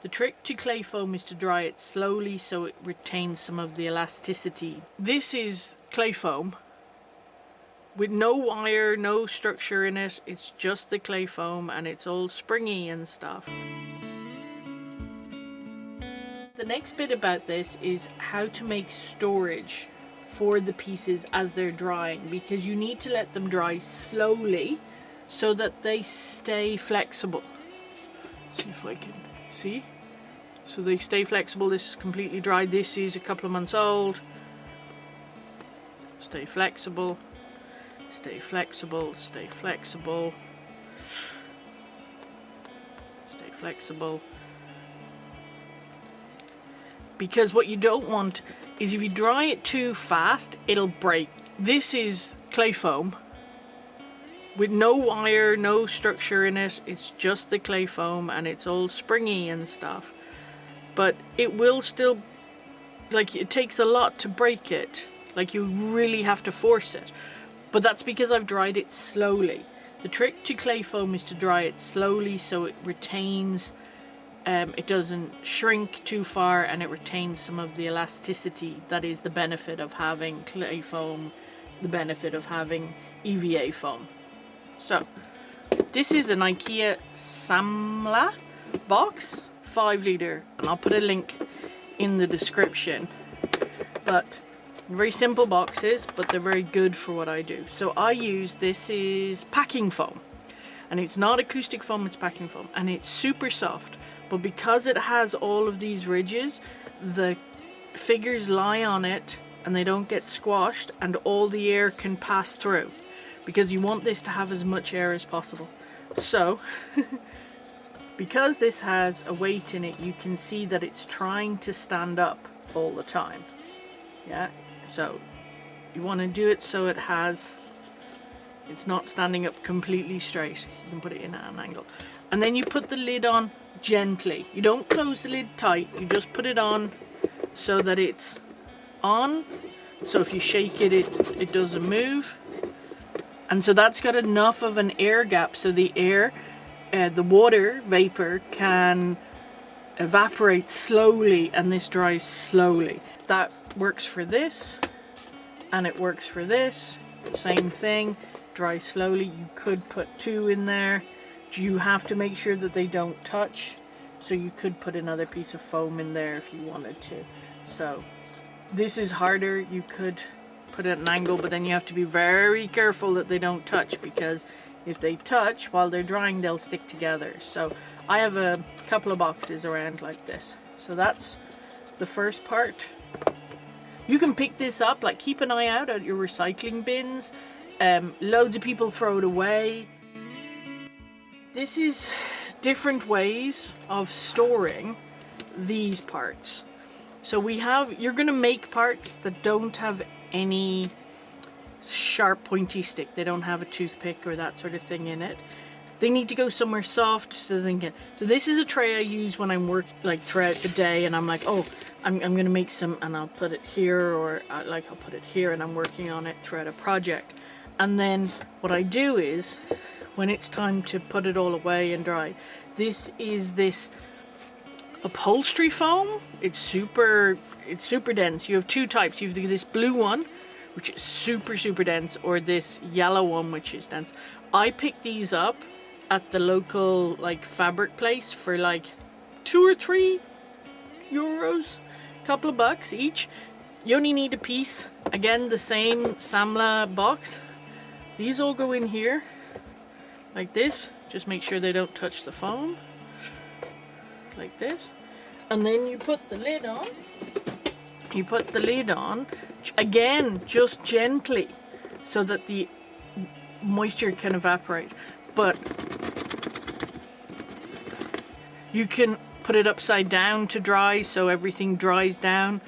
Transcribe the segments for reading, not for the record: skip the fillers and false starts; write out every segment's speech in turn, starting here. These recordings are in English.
The trick to clay foam is to dry it slowly so it retains some of the elasticity. This is clay foam with no wire, no structure in it. It's just the clay foam and it's all springy and stuff. The next bit about this is how to make storage for the pieces as they're drying, because you need to let them dry slowly so that they stay flexible. Let's see if I can see. So they stay flexible. This is completely dry. This is a couple of months old. Stay flexible, stay flexible, stay flexible, stay flexible. Because what you don't want is if you dry it too fast, it'll break. This is clay foam with no wire, no structure in it. It's just the clay foam and it's all springy and stuff. But it will still, like, it takes a lot to break it. Like, you really have to force it. But that's because I've dried it slowly. The trick to clay foam is to dry it slowly so it retains, it doesn't shrink too far and it retains some of the elasticity. That is the benefit of having clay foam, the benefit of having EVA foam. So, this is an IKEA Samla box, 5 litre, and I'll put a link in the description. But very simple boxes, but they're very good for what I do. So I use, this is packing foam, and it's not acoustic foam, it's packing foam, and it's super soft. But because it has all of these ridges, the figures lie on it and they don't get squashed, and all the air can pass through, because you want this to have as much air as possible. So because this has a weight in it, you can see that it's trying to stand up all the time. Yeah, so you want to do it so it's not standing up completely straight. You can put it in at an angle. And then you put the lid on gently. You don't close the lid tight, you just put it on so that it's on. So if you shake it, it doesn't move. And so that's got enough of an air gap so the air, the water vapor can evaporate slowly and this dries slowly. That works for this and it works for this. Same thing, dry slowly. You could put 2 in there. You have to make sure that they don't touch, so you could put another piece of foam in there if you wanted to. So this is harder. You could put it at an angle, but then you have to be very careful that they don't touch, because if they touch while they're drying, they'll stick together. So I have a couple of boxes around like this. So that's the first part. You can pick this up, like, keep an eye out at your recycling bins. Loads of people throw it away. This is different ways of storing these parts. So you're going to make parts that don't have any sharp pointy stick. They don't have a toothpick or that sort of thing in it. They need to go somewhere soft so they can. So this is a tray I use when I'm working, like, throughout the day, and I'm like, oh, I'm going to make some, and I'll put it here, or I'll put it here, and I'm working on it throughout a project. And then what I do is, when it's time to put it all away and dry, this is this upholstery foam. It's super dense. You have 2 types. You have this blue one, which is super dense, or this yellow one, which is dense. I picked these up at the local, like, fabric place for like €2 or €3, couple of bucks each. You only need a piece. Again, the same Samla box. These all go in here like this. Just make sure they don't touch the foam, like this. And then you put the lid on. You put the lid on, again, just gently, so that the moisture can evaporate. But you can put it upside down to dry, so everything dries down.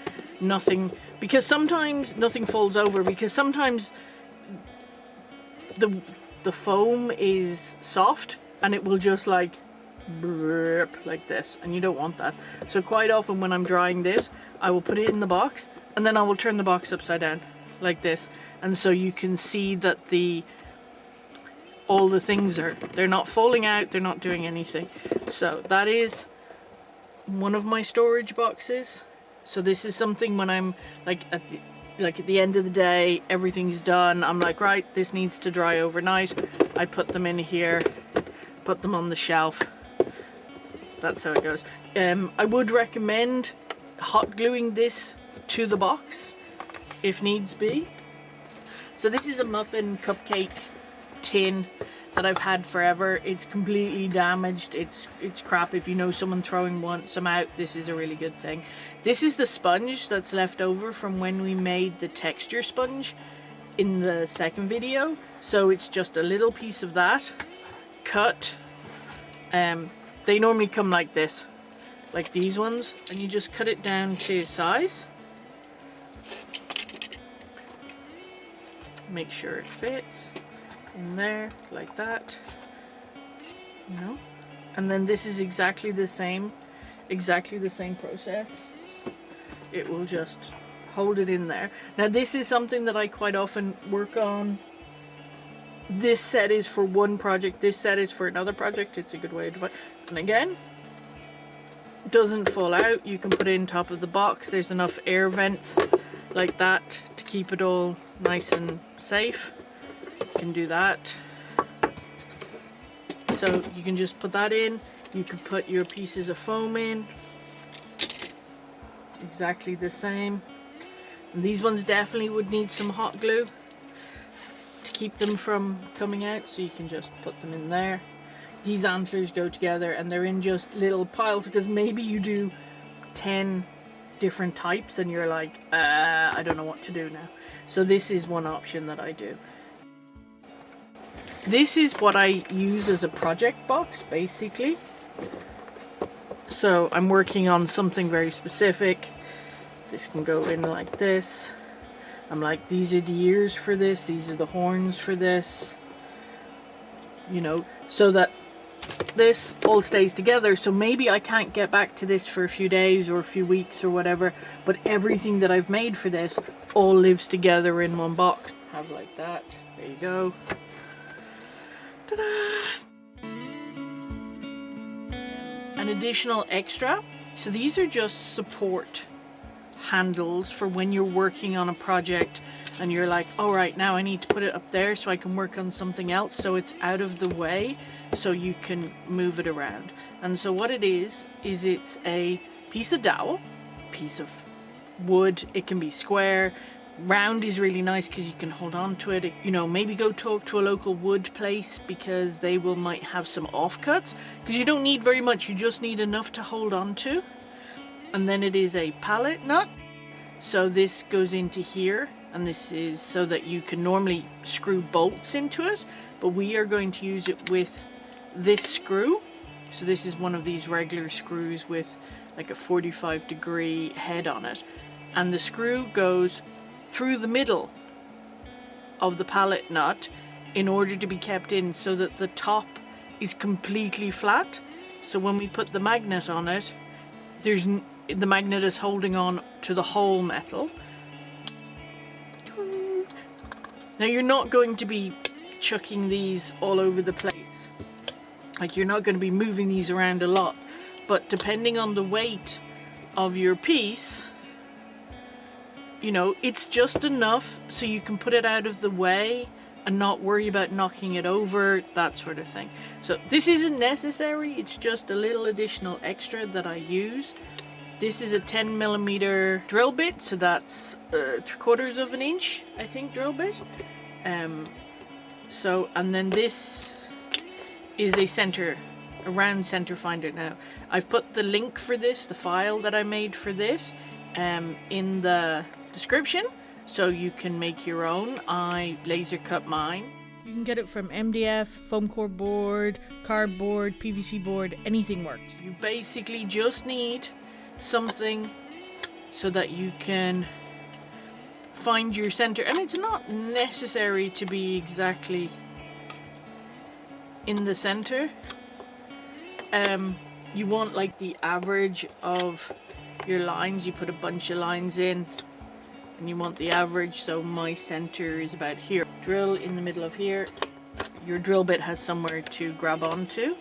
Because sometimes nothing falls over, because sometimes the foam is soft and it will just like burp like this, and you don't want that. So quite often when I'm drying this, I will put it in the box and then I will turn the box upside down like this, and so you can see that all the things they're not falling out, they're not doing anything. So that is one of my storage boxes. So this is something when I'm like at the end of the day, everything's done, I'm like, right, this needs to dry overnight. I put them in here, put them on the shelf. That's how it goes. I would recommend hot gluing this to the box if needs be. So this is a muffin cupcake tin that I've had forever. It's completely damaged. It's crap. If you know someone throwing some out, this is a really good thing. This is the sponge that's left over from when we made the texture sponge in the second video. So it's just a little piece of that cut. They normally come like this, like these ones, and you just cut it down to size. Make sure it fits in there like that, you know. And then this is exactly the same process. It will just hold it in there. Now this is something that I quite often work on. This set is for one project, this set is for another project. It's a good way to do it. And again, it doesn't fall out. You can put it in top of the box. There's enough air vents like that to keep it all nice and safe. You can do that. So you can just put that in. You can put your pieces of foam in. Exactly the same. And these ones definitely would need some hot glue to keep them from coming out, so you can just put them in there. These antlers go together and they're in just little piles, because maybe you do 10 different types and you're like, I don't know what to do now. So this is one option that I do. This is what I use as a project box, basically. So I'm working on something very specific. This can go in like this. I'm like, these are the ears for this, these are the horns for this, you know, so that this all stays together. So maybe I can't get back to this for a few days or a few weeks or whatever, but everything that I've made for this all lives together in one box. Have like that. There you go. Ta-da! An additional extra. So these are just support handles for when you're working on a project and you're like, all right, now I need to put it up there so I can work on something else, so it's out of the way so you can move it around. And so what it is it's a piece of dowel, piece of wood. It can be square. Round is really nice because you can hold on to it. You know, maybe go talk to a local wood place because they might have some offcuts, because you don't need very much, you just need enough to hold on to. And then it is a pallet nut. So this goes into here, and this is so that you can normally screw bolts into it, but we are going to use it with this screw. So this is one of these regular screws with like a 45-degree head on it, and the screw goes through the middle of the pallet nut in order to be kept in, so that the top is completely flat. So when we put the magnet on it, the magnet is holding on to the whole metal. Now you're not going to be chucking these all over the place. Like, you're not going to be moving these around a lot, but depending on the weight of your piece, you know, it's just enough so you can put it out of the way and not worry about knocking it over, that sort of thing. So this isn't necessary, it's just a little additional extra that I use. This is a 10mm drill bit, so that's 3/4 of an inch, I think, drill bit. And then this is a round center finder. Now, I've put the link for this, the file that I made for this, in the description, so you can make your own. I laser cut mine. You can get it from MDF, foam core board, cardboard, PVC board, anything works. You basically just need something so that you can find your center, and it's not necessary to be exactly in the center. You want like the average of your lines. You put a bunch of lines in and you want the average, so my center is about here. Drill in the middle of here. Your drill bit has somewhere to grab onto,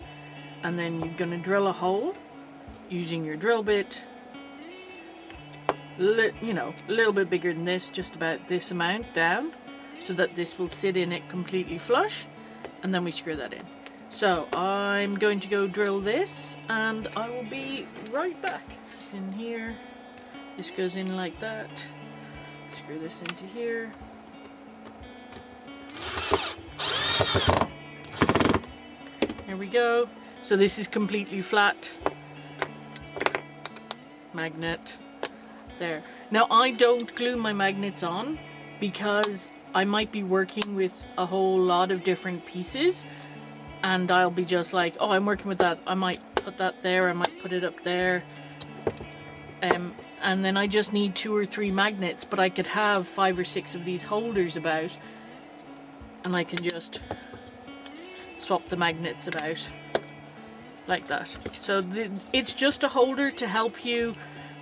and then you're going to drill a hole using your drill bit, you know, a little bit bigger than this, just about this amount down, so that this will sit in it completely flush, and then we screw that in. So I'm going to go drill this, and I will be right back. In here, this goes in like that. Screw this into here. There we go. So this is completely flat. Magnet. There. Now I don't glue my magnets on because I might be working with a whole lot of different pieces, and I'll be just like, oh, I'm working with that. I might put that there. I might put it up there. And then I just need 2 or 3 magnets, but I could have 5 or 6 of these holders about, and I can just swap the magnets about like that. So it's just a holder to help you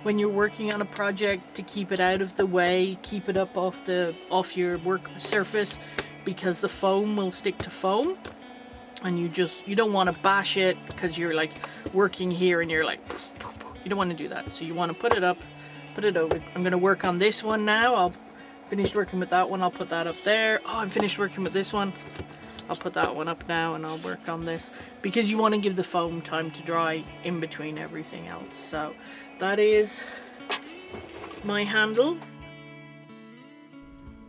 when you're working on a project, to keep it out of the way, keep it up off your work surface, because the foam will stick to foam, and you don't want to bash it because you're like working here and you're like, you don't want to do that. So you want to put it up, put it over. I'm going to work on this one now. I'll finish working with that one. I'll put that up there. Oh, I'm finished working with this one. I'll put that one up now, and I'll work on this, because you want to give the foam time to dry in between everything else. So that is my handles.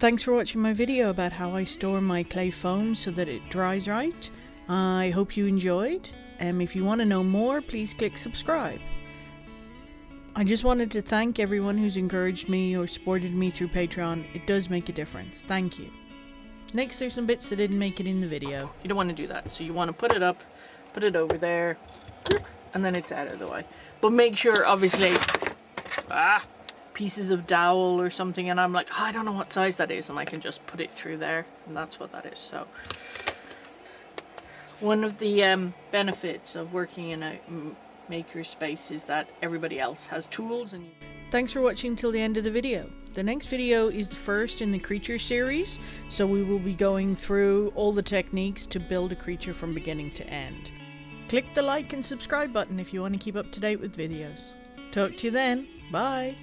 Thanks for watching my video about how I store my clay foam so that it dries right. I hope you enjoyed. If you want to know more, please click subscribe. I just wanted to thank everyone who's encouraged me or supported me through Patreon. It does make a difference. Thank you. Next, there's some bits that didn't make it in the video. You don't want to do that. So you want to put it up, put it over there, and then it's out of the way. But make sure, obviously, pieces of dowel or something, and I'm like, oh, I don't know what size that is, and I can just put it through there, and that's what that is. So one of the benefits of working in a makerspace is that everybody else has tools. And thanks for watching till the end of the video. The next video is the first in the creature series, so we will be going through all the techniques to build a creature from beginning to end. Click the like and subscribe button if you want to keep up to date with videos. Talk to you then. Bye.